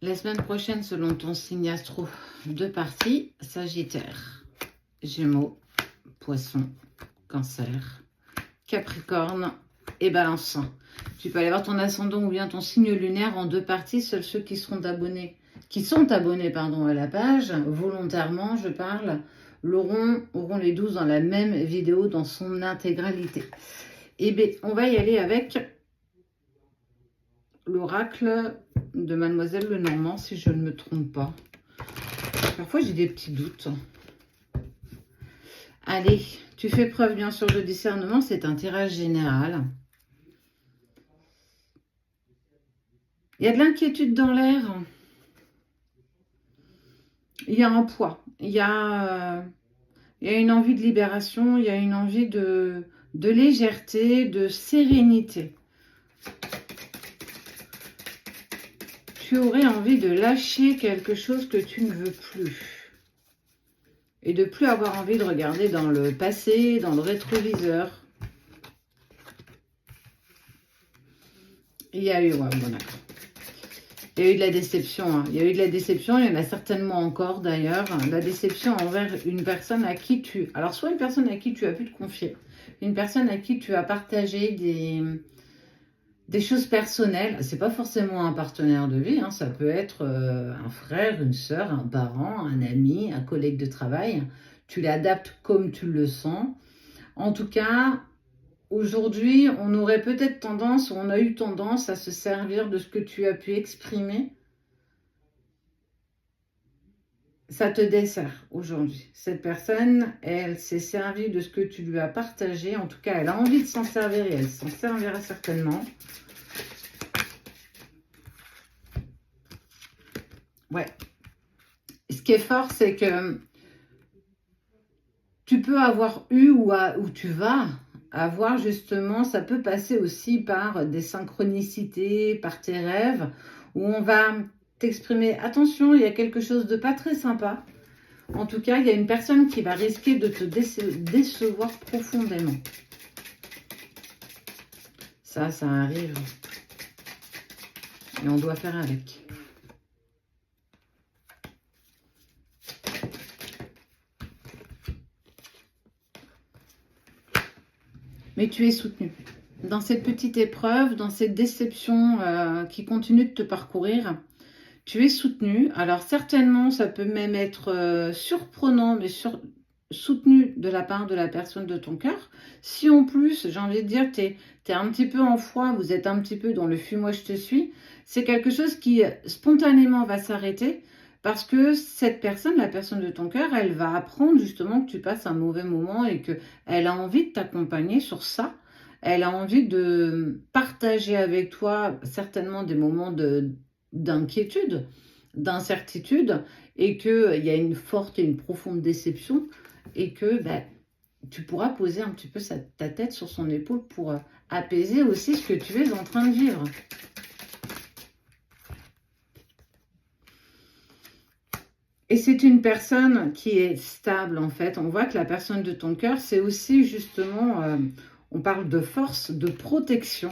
La semaine prochaine, selon ton signe astro, 2 parties, Sagittaire, Gémeaux, Poisson, Cancer, Capricorne et Balance. Tu peux aller voir ton ascendant ou bien ton signe lunaire en 2 parties. Seuls ceux qui sont abonnés à la page, volontairement je parle, auront les 12 dans la même vidéo dans son intégralité. Et bien, on va y aller avec l'oracle de Mademoiselle Lenormand, si je ne me trompe pas. Parfois, j'ai des petits doutes. Allez, tu fais preuve bien sûr de discernement, c'est un tirage général. Il y a de l'inquiétude dans l'air. Il y a un poids. Il y a une envie de libération, il y a une envie de légèreté, de sérénité. Tu aurais envie de lâcher quelque chose que tu ne veux plus. Et de plus avoir envie de regarder dans le passé, dans le rétroviseur. Il y a eu, ouais, bon d'accord. Il y a eu de la déception. Hein. Il y a eu de la déception, il y en a certainement encore d'ailleurs. La déception envers une personne à qui tu... Alors soit une personne à qui tu as pu te confier, une personne à qui tu as partagé des choses personnelles. C'est pas forcément un partenaire de vie, hein. Ça peut être un frère, une sœur, un parent, un ami, un collègue de travail. Tu l'adaptes comme tu le sens. En tout cas, aujourd'hui, on aurait peut-être tendance, ou on a eu tendance à se servir de ce que tu as pu exprimer. Ça te dessert aujourd'hui. Cette personne, elle s'est servie de ce que tu lui as partagé. En tout cas, elle a envie de s'en servir et elle s'en servira certainement. Ouais. Ce qui est fort, c'est que tu peux avoir eu ou tu vas avoir justement, ça peut passer aussi par des synchronicités, par tes rêves, où on va t'exprimer, attention, il y a quelque chose de pas très sympa. En tout cas, il y a une personne qui va risquer de te décevoir profondément. Ça arrive. Et on doit faire avec. Mais tu es soutenu. Dans cette petite épreuve, dans cette déception qui continue de te parcourir, tu es soutenu. Alors certainement, ça peut même être surprenant, mais soutenu de la part de la personne de ton cœur. Si en plus, j'ai envie de dire, tu es un petit peu en foi, vous êtes un petit peu dans le fuis-moi je te suis, c'est quelque chose qui spontanément va s'arrêter parce que cette personne, la personne de ton cœur, elle va apprendre justement que tu passes un mauvais moment et qu'elle a envie de t'accompagner sur ça. Elle a envie de partager avec toi certainement des moments d'inquiétude, d'incertitude, et qu'il y a une forte et une profonde déception, et que tu pourras poser un petit peu ta tête sur son épaule pour apaiser aussi ce que tu es en train de vivre. Et c'est une personne qui est stable en fait. On voit que la personne de ton cœur, c'est aussi justement, on parle de force, de protection.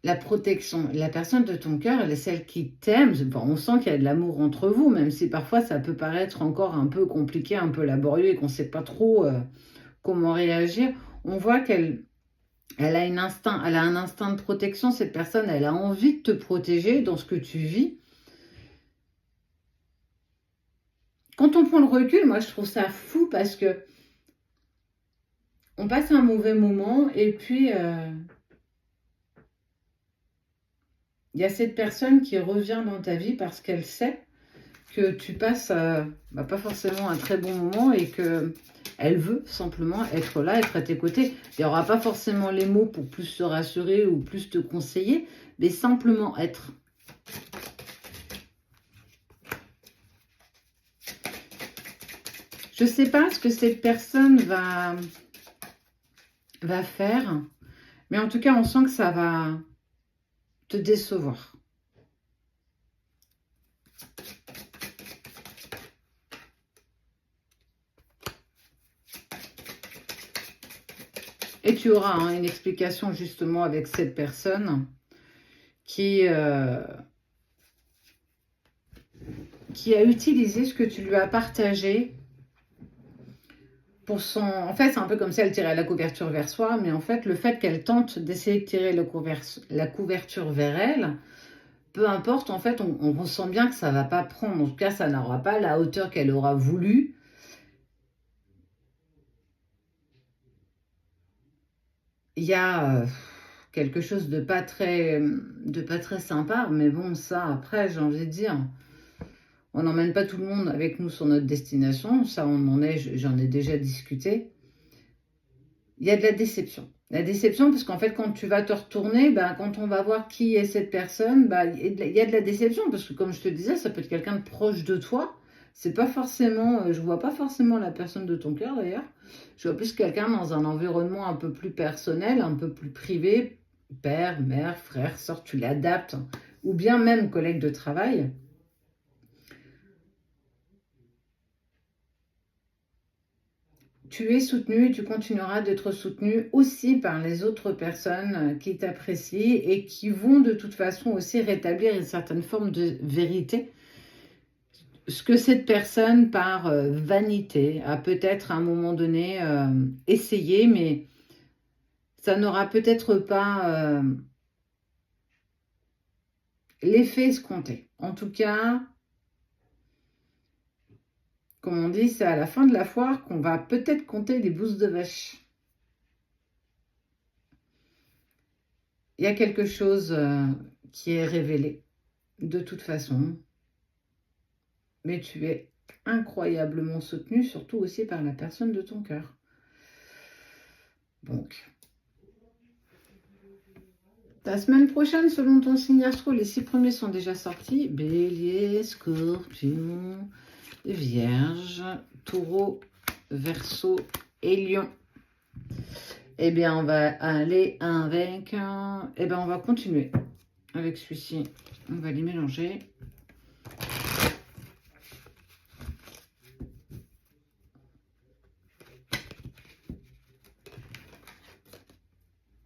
La protection, la personne de ton cœur, elle est celle qui t'aime. Bon, on sent qu'il y a de l'amour entre vous, même si parfois ça peut paraître encore un peu compliqué, un peu laborieux et qu'on ne sait pas trop comment réagir. On voit qu'elle a un instinct de protection. Cette personne, elle a envie de te protéger dans ce que tu vis. Quand on prend le recul, moi je trouve ça fou parce que on passe un mauvais moment et puis il y a cette personne qui revient dans ta vie parce qu'elle sait que tu passes pas forcément un très bon moment et qu'elle veut simplement être là, être à tes côtés. Il n'y aura pas forcément les mots pour plus te rassurer ou plus te conseiller, mais simplement être. Je ne sais pas ce que cette personne va faire, mais en tout cas, on sent que ça va te décevoir. Et tu auras hein, une explication justement avec cette personne qui a utilisé ce que tu lui as partagé pour son... En fait, c'est un peu comme si elle tirait la couverture vers soi, mais en fait, le fait qu'elle tente d'essayer de tirer la couverture vers elle, peu importe, en fait, on ressent bien que ça ne va pas prendre. En tout cas, ça n'aura pas la hauteur qu'elle aura voulu. Il y a quelque chose de pas très sympa, mais bon, ça, après, j'ai envie de dire, on n'emmène pas tout le monde avec nous sur notre destination. Ça, j'en ai déjà discuté. Il y a de la déception. La déception, parce qu'en fait, quand tu vas te retourner, ben, quand on va voir qui est cette personne, ben, il y a de la déception, parce que comme je te disais, ça peut être quelqu'un de proche de toi. C'est pas forcément, je vois pas forcément la personne de ton cœur d'ailleurs. Je vois plus quelqu'un dans un environnement un peu plus personnel, un peu plus privé, père, mère, frère, sœur, tu l'adaptes, ou bien même collègue de travail. Tu es soutenu et tu continueras d'être soutenu aussi par les autres personnes qui t'apprécient et qui vont de toute façon aussi rétablir une certaine forme de vérité. Ce que cette personne, par vanité, a peut-être à un moment donné essayé, mais ça n'aura peut-être pas l'effet escompté. En tout cas, comme on dit, c'est à la fin de la foire qu'on va peut-être compter les bousses de vache. Il y a quelque chose qui est révélé, de toute façon. Mais tu es incroyablement soutenu, surtout aussi par la personne de ton cœur. Donc, ta semaine prochaine, selon ton signe astro, les 6 premiers sont déjà sortis. Bélier, Scorpion, Vierge, Taureau, Verseau et Lion. Eh bien, on va aller avec... Eh bien, on va continuer avec celui-ci. On va les mélanger.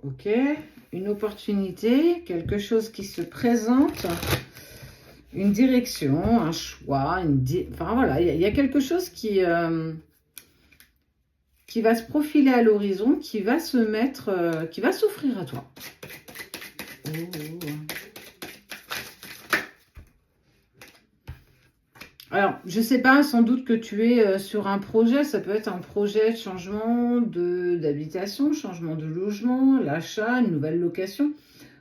Ok, une opportunité, quelque chose qui se présente, une direction, un choix, enfin voilà, il y a quelque chose qui va se profiler à l'horizon, qui va se mettre, qui va s'offrir à toi. Oh. Alors, je ne sais pas, sans doute que tu es sur un projet, ça peut être un projet de changement d'habitation, changement de logement, l'achat, une nouvelle location.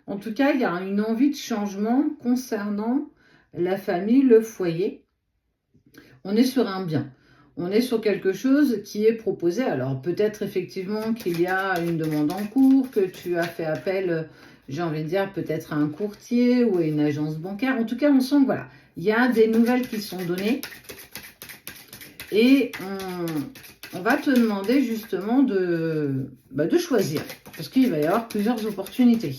En tout cas, il y a une envie de changement concernant la famille, le foyer. On est sur un bien. On est sur quelque chose qui est proposé. Alors, peut-être effectivement qu'il y a une demande en cours, que tu as fait appel, j'ai envie de dire, peut-être à un courtier ou à une agence bancaire. En tout cas, on sent que voilà, il y a des nouvelles qui sont données. Et on va te demander justement de choisir. Parce qu'il va y avoir plusieurs opportunités.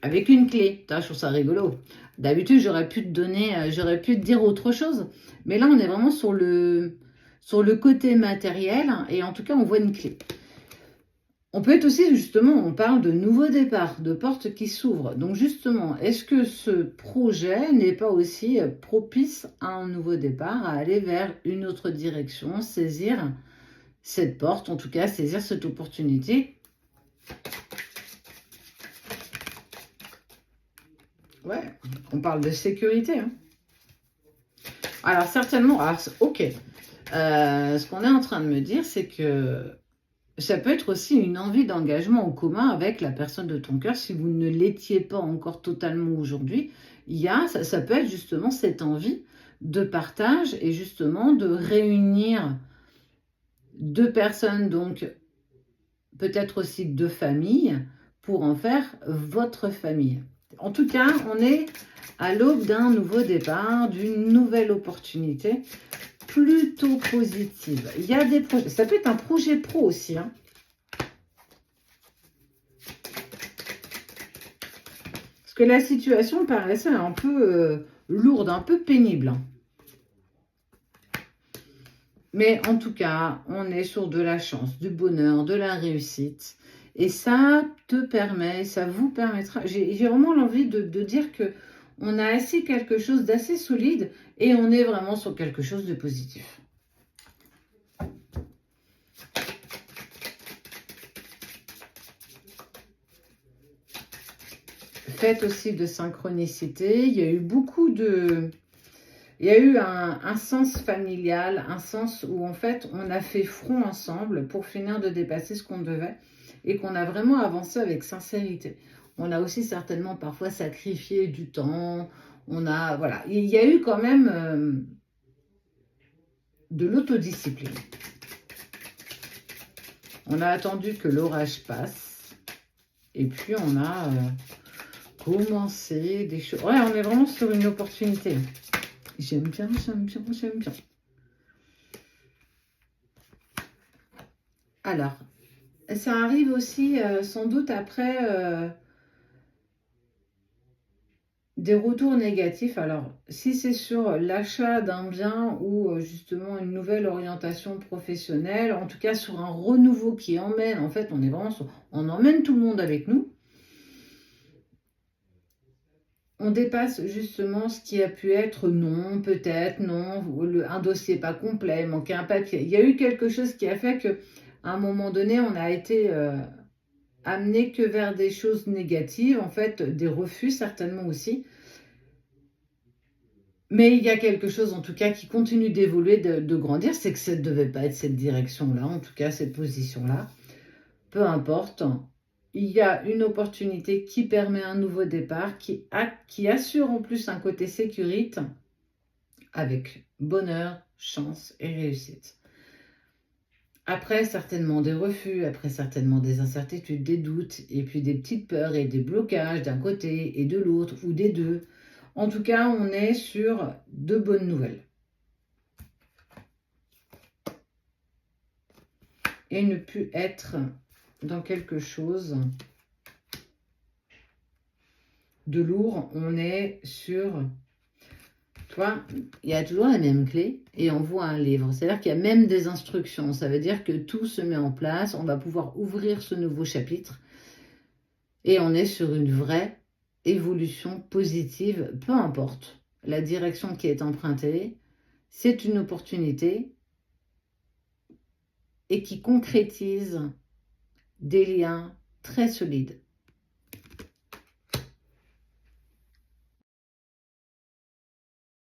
Avec une clé. Je trouve ça rigolo. D'habitude, j'aurais pu te dire autre chose. Mais là, on est vraiment sur le côté matériel. Et en tout cas, on voit une clé. On peut être aussi, justement, on parle de nouveau départ, de portes qui s'ouvrent. Donc, justement, est-ce que ce projet n'est pas aussi propice à un nouveau départ, à aller vers une autre direction, saisir cette porte, en tout cas, saisir cette opportunité? Ouais, on parle de sécurité. Hein. Alors, certainement, ok. Ce qu'on est en train de me dire, c'est que ça peut être aussi une envie d'engagement en commun avec la personne de ton cœur. Si vous ne l'étiez pas encore totalement aujourd'hui, ça peut être justement cette envie de partage et justement de réunir deux personnes, donc peut-être aussi deux familles, pour en faire votre famille. En tout cas, on est à l'aube d'un nouveau départ, d'une nouvelle opportunité plutôt positive. Il y a des projets, ça peut être un projet pro aussi. Hein. Parce que la situation paraissait un peu lourde, un peu pénible. Mais en tout cas, on est sur de la chance, du bonheur, de la réussite. Et ça te permet, ça vous permettra. J'ai vraiment l'envie de dire que on a assis quelque chose d'assez solide et on est vraiment sur quelque chose de positif. Faites aussi de synchronicité. Il y a eu beaucoup de... Il y a eu un sens familial, un sens où en fait on a fait front ensemble pour finir de dépasser ce qu'on devait et qu'on a vraiment avancé avec sincérité. On a aussi certainement parfois sacrifié du temps. On a, voilà, il y a eu quand même de l'autodiscipline. On a attendu que l'orage passe et puis on a commencé des choses. Ouais, on est vraiment sur une opportunité. J'aime bien, j'aime bien, j'aime bien. Alors, ça arrive aussi sans doute après des retours négatifs. Alors, si c'est sur l'achat d'un bien ou justement une nouvelle orientation professionnelle, en tout cas sur un renouveau qui emmène, en fait, on est vraiment sur, on emmène tout le monde avec nous. On dépasse justement ce qui a pu être non, peut-être, non, un dossier pas complet, manquait un papier. Il y a eu quelque chose qui a fait que, à un moment donné, on a été amené que vers des choses négatives, en fait, des refus certainement aussi. Mais il y a quelque chose en tout cas qui continue d'évoluer, de grandir, c'est que ça ne devait pas être cette direction-là, en tout cas cette position-là. Peu importe, il y a une opportunité qui permet un nouveau départ, qui assure en plus un côté sécurite avec bonheur, chance et réussite. Après, certainement des refus, après certainement des incertitudes, des doutes, et puis des petites peurs et des blocages d'un côté et de l'autre, ou des deux. En tout cas, on est sur de bonnes nouvelles. Et ne plus être dans quelque chose de lourd, on est sur... Toi, il y a toujours la même clé et on voit un livre. C'est-à-dire qu'il y a même des instructions. Ça veut dire que tout se met en place. On va pouvoir ouvrir ce nouveau chapitre et on est sur une vraie évolution positive, peu importe la direction qui est empruntée. C'est une opportunité et qui concrétise des liens très solides.